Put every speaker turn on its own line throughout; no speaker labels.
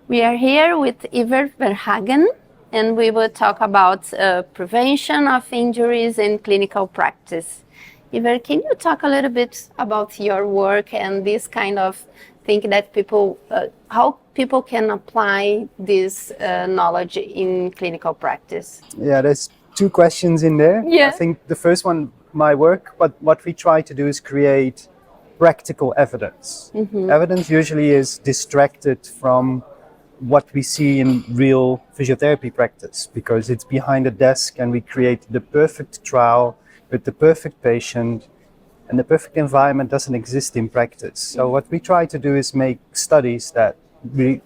We are here with Verhagen, and we will talk about prevention of injuries in clinical practice. Iver, can you talk a little bit about your work and this kind of thing that people, how people can apply this knowledge in clinical practice?
Yeah, there's two questions in there.
Yeah.
I think the first one, my work, but what we try to do is create practical evidence. Evidence usually is distracted from what we see in real physiotherapy practice because it's behind a desk and we create the perfect trial with the perfect patient, and the perfect environment doesn't exist in practice. So what we try to do is make studies that really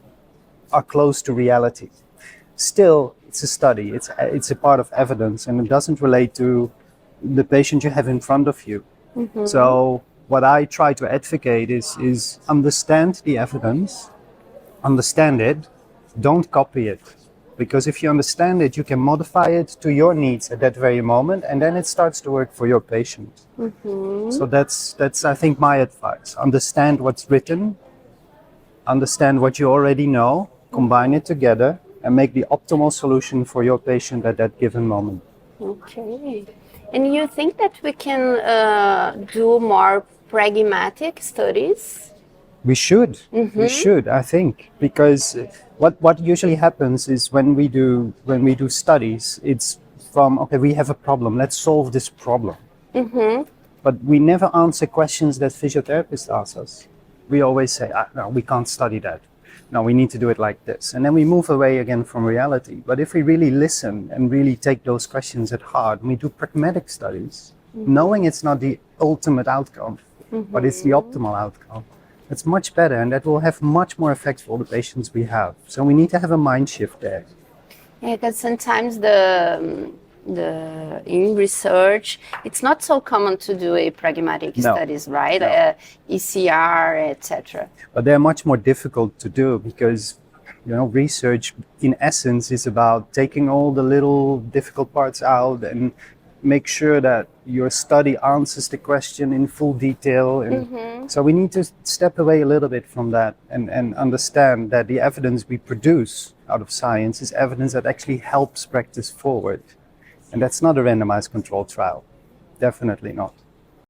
are close to reality. Still, it's a study, it's a part of evidence, and it doesn't relate to the patient you have in front of you. So what I try to advocate is understand the evidence, understand it, don't copy it. Because if you understand it, you can modify it to your needs at that very moment, and then it starts to work for your patient. So that's I think my advice. Understand what's written, understand what you already know, combine it together, and make the optimal solution for your patient at that given moment.
Okay. And you think that we can do more pragmatic studies?
We should, I think, because what usually happens is when we do studies, it's from, okay, we have a problem, let's solve this problem. But we never answer questions that physiotherapists ask us. We always say, no, we can't study that. No, we need to do it like this. And then we move away again from reality. But if we really listen and really take those questions at heart, and we do pragmatic studies, knowing it's not the ultimate outcome, but it's the optimal outcome, it's much better, and that will have much more effect for all the patients we have. So we need to have a mind shift there.
Yeah, because sometimes in research, it's not so common to do a pragmatic studies, right?
No.
ECR, etc.
But they're much more difficult to do because, research in essence is about taking all the little difficult parts out and make sure that your study answers the question in full detail. And so we need to step away a little bit from that and understand that the evidence we produce out of science is evidence that actually helps practice forward. And that's not a randomized controlled trial. Definitely not.